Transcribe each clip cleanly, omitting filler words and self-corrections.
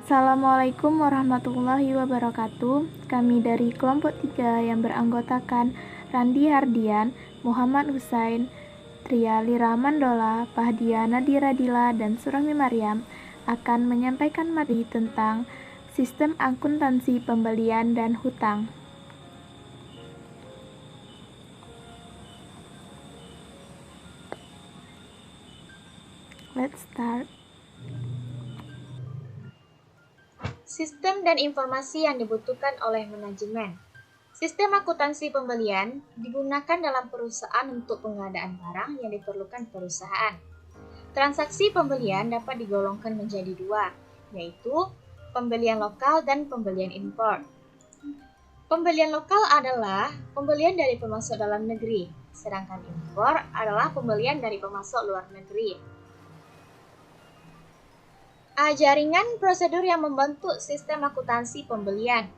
Assalamualaikum warahmatullahi wabarakatuh. Kami dari kelompok 3 yang beranggotakan Randi Hardian, Muhammad Husain, Tria Lira Mandola, Pahdia Nadira Dila, dan Surami Maryam akan menyampaikan materi tentang sistem akuntansi pembelian dan hutang. Let's start. Sistem dan informasi yang dibutuhkan oleh manajemen. Sistem akuntansi pembelian digunakan dalam perusahaan untuk pengadaan barang yang diperlukan perusahaan. Transaksi pembelian dapat digolongkan menjadi dua, yaitu pembelian lokal dan pembelian impor. Pembelian lokal adalah pembelian dari pemasok dalam negeri, sedangkan impor adalah pembelian dari pemasok luar negeri. Jaringan prosedur yang membentuk sistem akuntansi pembelian.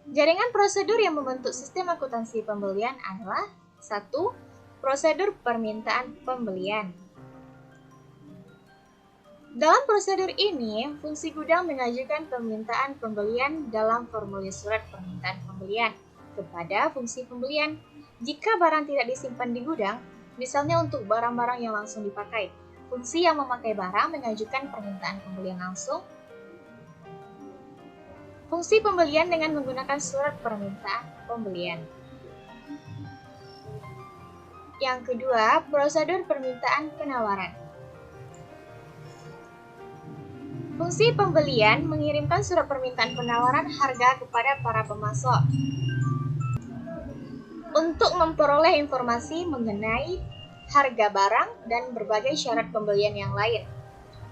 Jaringan prosedur yang membentuk sistem akuntansi pembelian adalah 1. Prosedur permintaan pembelian. Dalam prosedur ini, fungsi gudang mengajukan permintaan pembelian dalam formulir surat permintaan pembelian kepada fungsi pembelian. Jika barang tidak disimpan di gudang, misalnya untuk barang-barang yang langsung dipakai, fungsi yang memakai barang mengajukan permintaan pembelian langsung. Fungsi pembelian dengan menggunakan surat permintaan pembelian. Yang kedua, prosedur permintaan penawaran. Fungsi pembelian mengirimkan surat permintaan penawaran harga kepada para pemasok untuk memperoleh informasi mengenai harga barang dan berbagai syarat pembelian yang lain.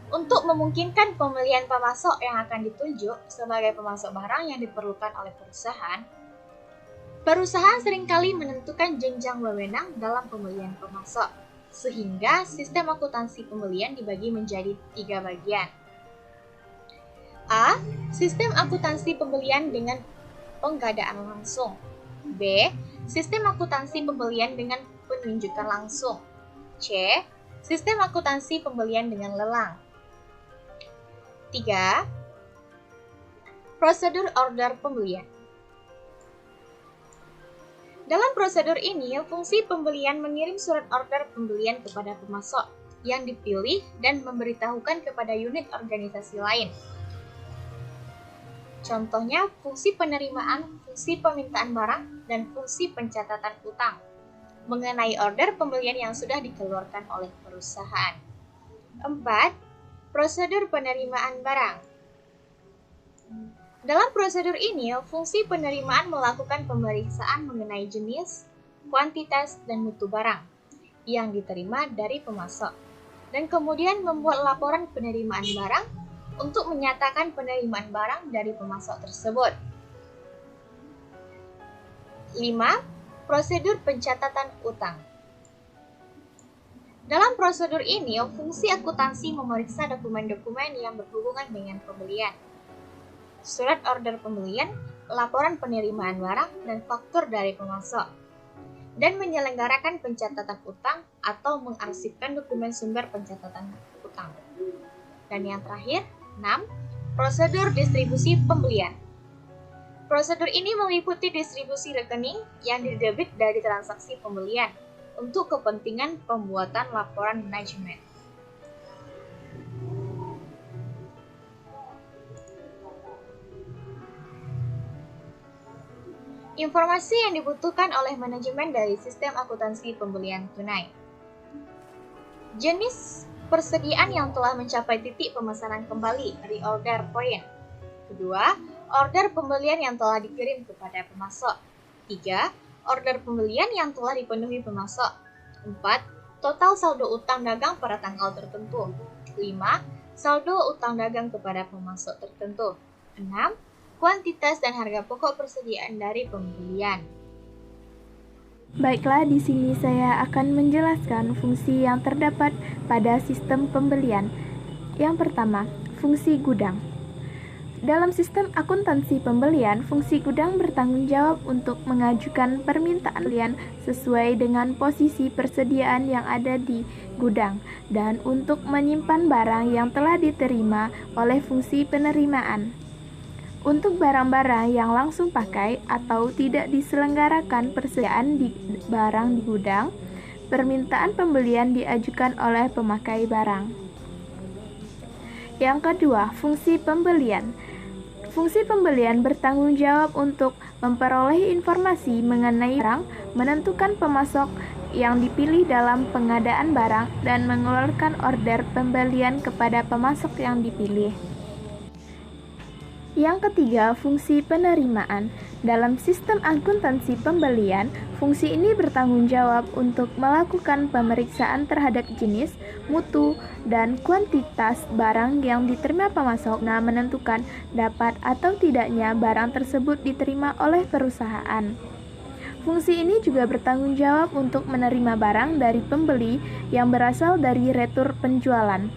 Untuk memungkinkan pembelian pemasok yang akan ditunjuk sebagai pemasok barang yang diperlukan oleh perusahaan seringkali menentukan jenjang wewenang dalam pembelian pemasok, sehingga sistem akuntansi pembelian dibagi menjadi 3 bagian. A. Sistem akuntansi pembelian dengan penggadaan langsung. B. Sistem akuntansi pembelian dengan penunjukan langsung. C. Sistem akuntansi pembelian dengan lelang. 3. Prosedur order pembelian. Dalam prosedur ini, fungsi pembelian mengirim surat order pembelian kepada pemasok yang dipilih dan memberitahukan kepada unit organisasi lain. Contohnya, fungsi penerimaan, fungsi permintaan barang, dan fungsi pencatatan utang mengenai order pembelian yang sudah dikeluarkan oleh perusahaan. 4. Prosedur penerimaan barang. Dalam prosedur ini, fungsi penerimaan melakukan pemeriksaan mengenai jenis, kuantitas, dan mutu barang yang diterima dari pemasok, dan kemudian membuat laporan penerimaan barang untuk menyatakan penerimaan barang dari pemasok tersebut. 5. Prosedur pencatatan utang. Dalam prosedur ini, fungsi akuntansi memeriksa dokumen-dokumen yang berhubungan dengan pembelian, surat order pembelian, laporan penerimaan barang, dan faktur dari pemasok, dan menyelenggarakan pencatatan utang atau mengarsipkan dokumen sumber pencatatan utang. Dan yang terakhir, 6. Prosedur distribusi pembelian. Prosedur ini meliputi distribusi rekening yang didebit dari transaksi pembelian untuk kepentingan pembuatan laporan manajemen. Informasi yang dibutuhkan oleh manajemen dari sistem akuntansi pembelian tunai. Jenis persediaan yang telah mencapai titik pemesanan kembali, reorder point. Kedua, order pembelian yang telah dikirim kepada pemasok. 3. Order pembelian yang telah dipenuhi pemasok. 4. Total saldo utang dagang pada tanggal tertentu. 5. Saldo utang dagang kepada pemasok tertentu. 6. Kuantitas dan harga pokok persediaan dari pembelian. Baiklah, di sini saya akan menjelaskan fungsi yang terdapat pada sistem pembelian. Yang pertama, fungsi gudang. Dalam sistem akuntansi pembelian, fungsi gudang bertanggung jawab untuk mengajukan permintaan pembelian sesuai dengan posisi persediaan yang ada di gudang dan untuk menyimpan barang yang telah diterima oleh fungsi penerimaan. Untuk barang-barang yang langsung pakai atau tidak diselenggarakan persediaan di barang di gudang, permintaan pembelian diajukan oleh pemakai barang. Yang kedua, fungsi pembelian. Fungsi pembelian bertanggung jawab untuk memperoleh informasi mengenai barang, menentukan pemasok yang dipilih dalam pengadaan barang, dan mengeluarkan order pembelian kepada pemasok yang dipilih. Yang ketiga, fungsi penerimaan. Dalam sistem akuntansi pembelian, fungsi ini bertanggung jawab untuk melakukan pemeriksaan terhadap jenis, mutu, dan kuantitas barang yang diterima pemasok, nah menentukan dapat atau tidaknya barang tersebut diterima oleh perusahaan. Fungsi ini juga bertanggung jawab untuk menerima barang dari pembeli yang berasal dari retur penjualan.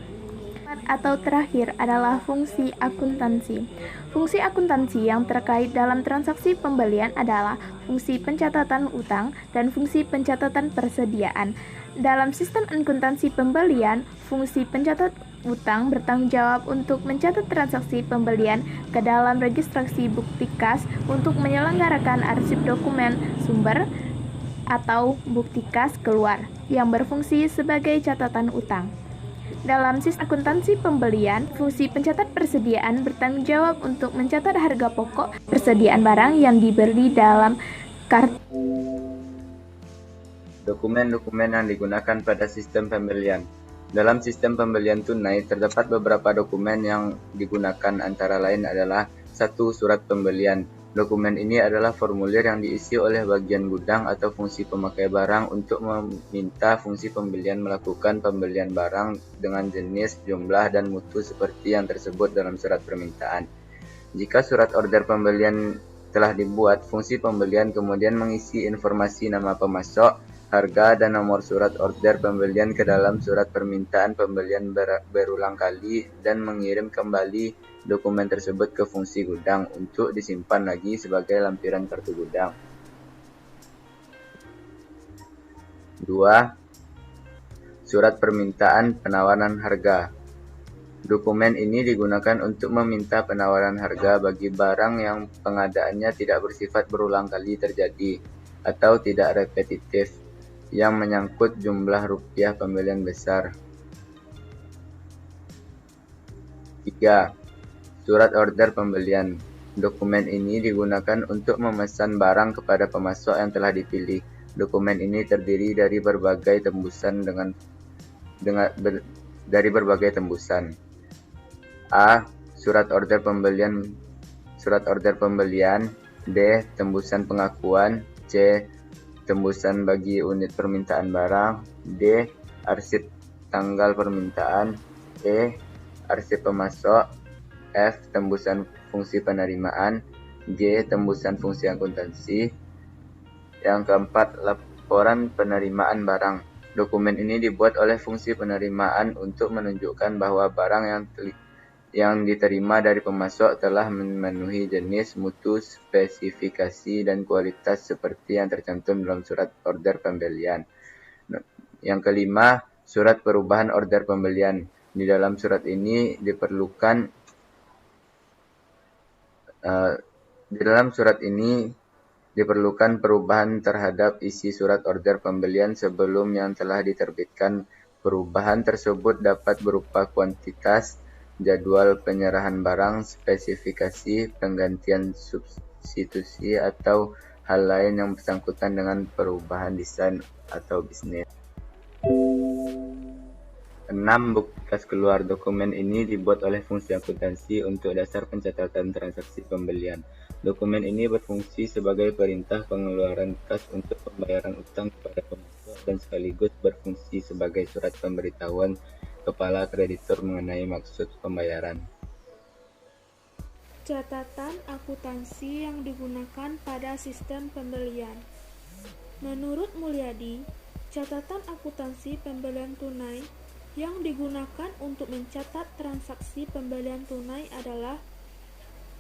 Atau terakhir adalah fungsi akuntansi. Fungsi akuntansi yang terkait dalam transaksi pembelian adalah fungsi pencatatan utang dan fungsi pencatatan persediaan. Dalam sistem akuntansi pembelian, fungsi pencatat utang bertanggung jawab untuk mencatat transaksi pembelian ke dalam registrasi bukti kas untuk menyelenggarakan arsip dokumen sumber atau bukti kas keluar yang berfungsi sebagai catatan utang. Dalam sistem akuntansi pembelian, fungsi pencatat persediaan bertanggung jawab untuk mencatat harga pokok persediaan barang yang dibeli dalam kartu. Dokumen-dokumen yang digunakan pada sistem pembelian. Dalam sistem pembelian tunai, terdapat beberapa dokumen yang digunakan, antara lain adalah 1. Surat pembelian. Dokumen ini adalah formulir yang diisi oleh bagian gudang atau fungsi pemakai barang untuk meminta fungsi pembelian melakukan pembelian barang dengan jenis, jumlah, dan mutu seperti yang tersebut dalam surat permintaan. Jika surat order pembelian telah dibuat, fungsi pembelian kemudian mengisi informasi nama pemasok, harga, dan nomor surat order pembelian ke dalam surat permintaan pembelian berulang kali dan mengirim kembali dokumen tersebut ke fungsi gudang untuk disimpan lagi sebagai lampiran kartu gudang. 2. Surat permintaan penawaran harga. Dokumen ini digunakan untuk meminta penawaran harga bagi barang yang pengadaannya tidak bersifat berulang kali terjadi atau tidak repetitif, yang menyangkut jumlah rupiah pembelian besar. 3. Surat order pembelian. Dokumen ini digunakan untuk memesan barang kepada pemasok yang telah dipilih. Dokumen ini terdiri dari berbagai tembusan dari berbagai tembusan. A. Surat order pembelian. B. Tembusan pengakuan. C. Tembusan bagi unit permintaan barang. D. Arsip tanggal permintaan. E. Arsip pemasok. F. Tembusan fungsi penerimaan. G. Tembusan fungsi akuntansi. Yang keempat, laporan penerimaan barang. Dokumen ini dibuat oleh fungsi penerimaan untuk menunjukkan bahwa barang yang diterima dari pemasok telah memenuhi jenis, mutu, spesifikasi, dan kualitas seperti yang tercantum dalam surat order pembelian. Yang kelima, surat perubahan order pembelian. Di dalam surat ini diperlukan perubahan terhadap isi surat order pembelian sebelum yang telah diterbitkan. Perubahan tersebut dapat berupa kuantitas, jadwal penyerahan barang, spesifikasi, penggantian substitusi, atau hal lain yang bersangkutan dengan perubahan desain atau bisnis. 6. Bukti kas keluar. Dokumen ini dibuat oleh fungsi akuntansi untuk dasar pencatatan transaksi pembelian. Dokumen ini berfungsi sebagai perintah pengeluaran kas untuk pembayaran utang kepada pemasok dan sekaligus berfungsi sebagai surat pemberitahuan kepala kreditur mengenai maksud pembayaran. Catatan akuntansi yang digunakan pada sistem pembelian. Menurut Mulyadi, catatan akuntansi pembelian tunai yang digunakan untuk mencatat transaksi pembelian tunai adalah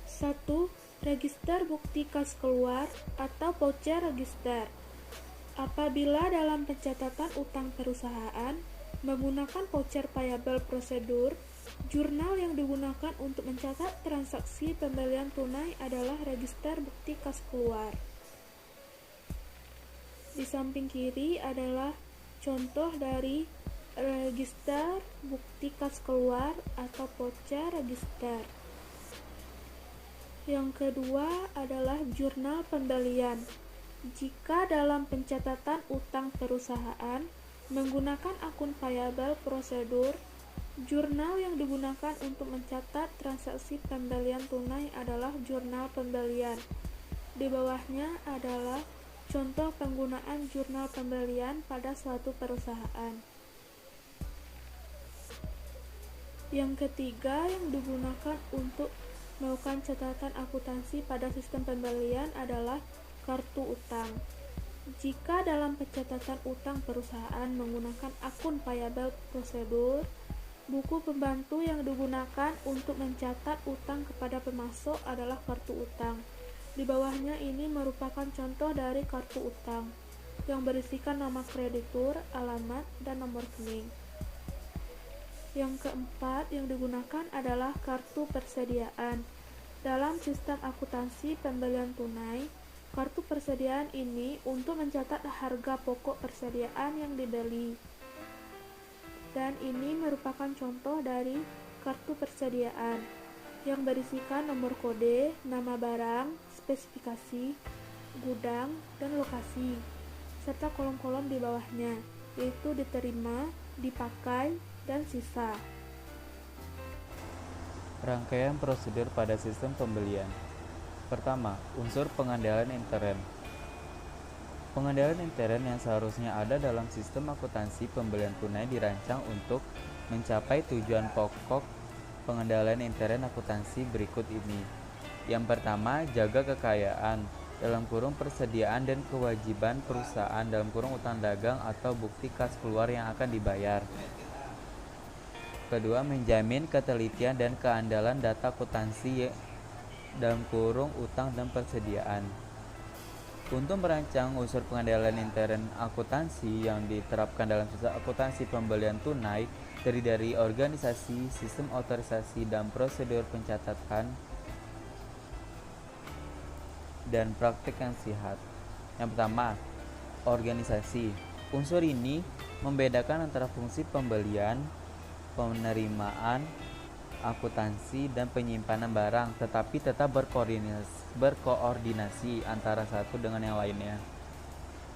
1. Register bukti kas keluar atau voucher register. Apabila dalam pencatatan utang perusahaan menggunakan voucher payable prosedur, jurnal yang digunakan untuk mencatat transaksi pembelian tunai adalah register bukti kas keluar. Di samping kiri adalah contoh dari register bukti kas keluar atau voucher register. Yang kedua adalah jurnal pembelian. Jika dalam pencatatan utang perusahaan menggunakan akun payable prosedur, jurnal yang digunakan untuk mencatat transaksi pembelian tunai adalah jurnal pembelian. Di bawahnya adalah contoh penggunaan jurnal pembelian pada suatu perusahaan. Yang ketiga yang digunakan untuk melakukan catatan akuntansi pada sistem pembelian adalah kartu utang. Jika dalam pencatatan utang perusahaan menggunakan akun payable prosedur, buku pembantu yang digunakan untuk mencatat utang kepada pemasok adalah kartu utang. Di bawahnya ini merupakan contoh dari kartu utang yang berisikan nama kreditur, alamat, dan nomor rekening. Yang keempat yang digunakan adalah kartu persediaan. Dalam sistem akuntansi pembelian tunai, kartu persediaan ini untuk mencatat harga pokok persediaan yang dibeli. Dan ini merupakan contoh dari kartu persediaan yang berisikan nomor kode, nama barang, spesifikasi, gudang, dan lokasi, serta kolom-kolom di bawahnya, yaitu diterima, dipakai, dan sisa. Rangkaian prosedur pada sistem pembelian. Pertama, unsur pengandalan intern. Pengandalan intern yang seharusnya ada dalam sistem akuntansi pembelian tunai dirancang untuk mencapai tujuan pokok pengandalan intern akuntansi berikut ini. Yang pertama, jaga kekayaan dalam kurung persediaan dan kewajiban perusahaan dalam kurung utang dagang atau bukti kas keluar yang akan dibayar. Kedua, menjamin ketelitian dan keandalan data akuntansi dalam kurung utang dan persediaan. Untuk merancang unsur pengandalan intern akuntansi yang diterapkan dalam sistem akuntansi pembelian tunai terdiri dari organisasi, sistem otorisasi, dan prosedur pencatatan dan praktik yang sehat. Yang pertama, organisasi. Unsur ini membedakan antara fungsi pembelian, penerimaan, akuntansi, dan penyimpanan barang, tetapi tetap berkoordinasi antara satu dengan yang lainnya,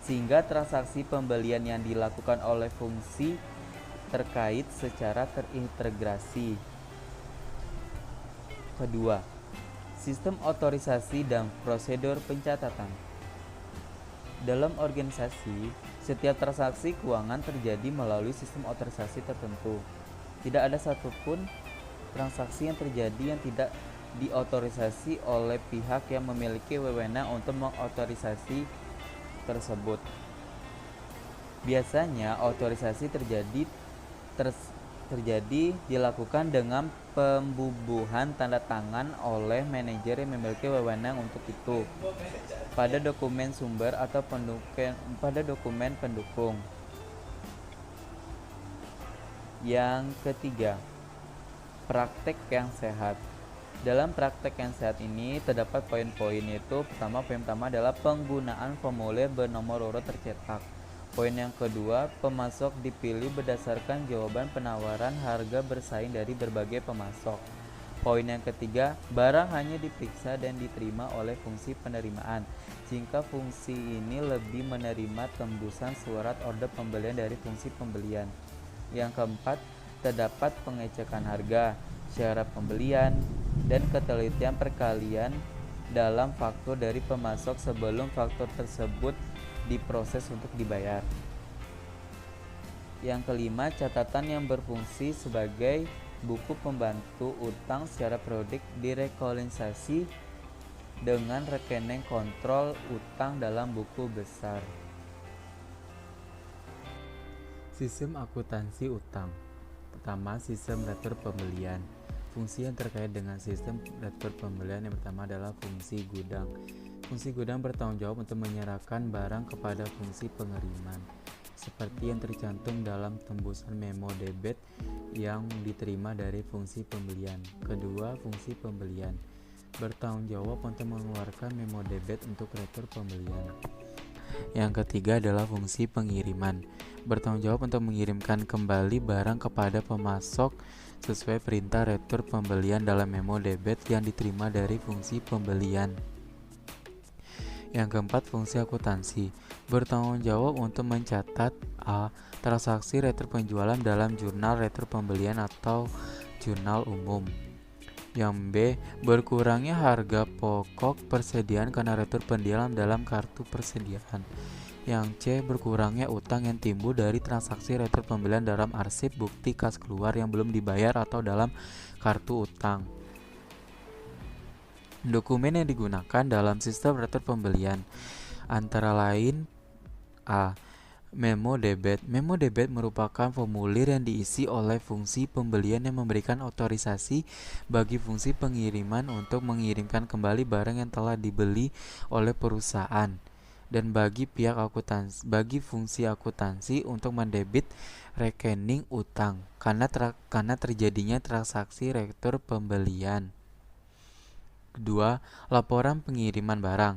sehingga transaksi pembelian yang dilakukan oleh fungsi terkait secara terintegrasi. Kedua, sistem otorisasi dan prosedur pencatatan. Dalam organisasi, setiap transaksi keuangan terjadi melalui sistem otorisasi tertentu. Tidak ada satupun transaksi yang terjadi yang tidak diotorisasi oleh pihak yang memiliki wewenang untuk mengotorisasi tersebut. Biasanya otorisasi dilakukan dengan pembubuhan tanda tangan oleh manajer yang memiliki wewenang untuk itu pada dokumen sumber atau pada dokumen pendukung. Yang ketiga, praktek yang sehat. Dalam praktek yang sehat ini terdapat poin-poin, yaitu poin pertama adalah penggunaan formulir bernomor urut tercetak. Poin yang kedua, pemasok dipilih berdasarkan jawaban penawaran harga bersaing dari berbagai pemasok. Poin yang ketiga, barang hanya diperiksa dan diterima oleh fungsi penerimaan, jika fungsi ini lebih menerima tembusan surat order pembelian dari fungsi pembelian. Yang keempat, terdapat pengecekan harga, syarat pembelian, dan ketelitian perkalian dalam faktur dari pemasok sebelum faktur tersebut diproses untuk dibayar. Yang kelima, catatan yang berfungsi sebagai buku pembantu utang secara periodik direkonsiliasi dengan rekening kontrol utang dalam buku besar. Sistem akuntansi utang. Pertama, sistem retur pembelian. Fungsi yang terkait dengan sistem retur pembelian yang pertama adalah fungsi gudang. Fungsi gudang bertanggung jawab untuk menyerahkan barang kepada fungsi pengiriman, seperti yang tercantum dalam tembusan memo debit yang diterima dari fungsi pembelian. Kedua, fungsi pembelian bertanggung jawab untuk mengeluarkan memo debit untuk retur pembelian. Yang ketiga adalah fungsi pengiriman, bertanggung jawab untuk mengirimkan kembali barang kepada pemasok sesuai perintah retur pembelian dalam memo debit yang diterima dari fungsi pembelian. Yang keempat, fungsi akuntansi, bertanggung jawab untuk mencatat a. transaksi retur penjualan dalam jurnal retur pembelian atau jurnal umum. Yang B. berkurangnya harga pokok persediaan karena retur penjualan dalam kartu persediaan. Yang C. berkurangnya utang yang timbul dari transaksi retur pembelian dalam arsip bukti kas keluar yang belum dibayar atau dalam kartu utang. Dokumen yang digunakan dalam sistem retur pembelian antara lain A. Memo debit. Memo debit merupakan formulir yang diisi oleh fungsi pembelian yang memberikan otorisasi bagi fungsi pengiriman untuk mengirimkan kembali barang yang telah dibeli oleh perusahaan, dan bagi fungsi akuntansi untuk mendebit rekening utang karena terjadinya transaksi retur pembelian. Kedua, laporan pengiriman barang.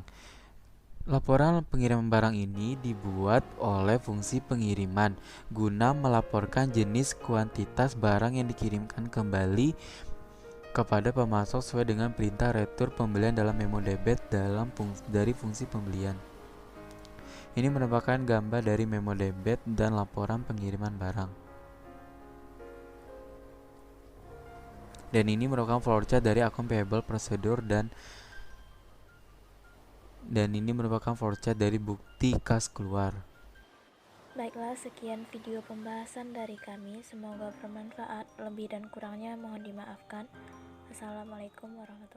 Laporan pengiriman barang ini dibuat oleh fungsi pengiriman guna melaporkan jenis kuantitas barang yang dikirimkan kembali kepada pemasok sesuai dengan perintah retur pembelian dalam memo debit dari fungsi pembelian. Ini merupakan gambar dari memo debit dan laporan pengiriman barang. Dan ini merupakan flowchart dari akun payable prosedur dan ini merupakan flowchart dari bukti kas keluar. Baiklah, sekian video pembahasan dari kami. Semoga bermanfaat. Lebih dan kurangnya mohon dimaafkan. Assalamualaikum warahmatullahi wabarakatuh.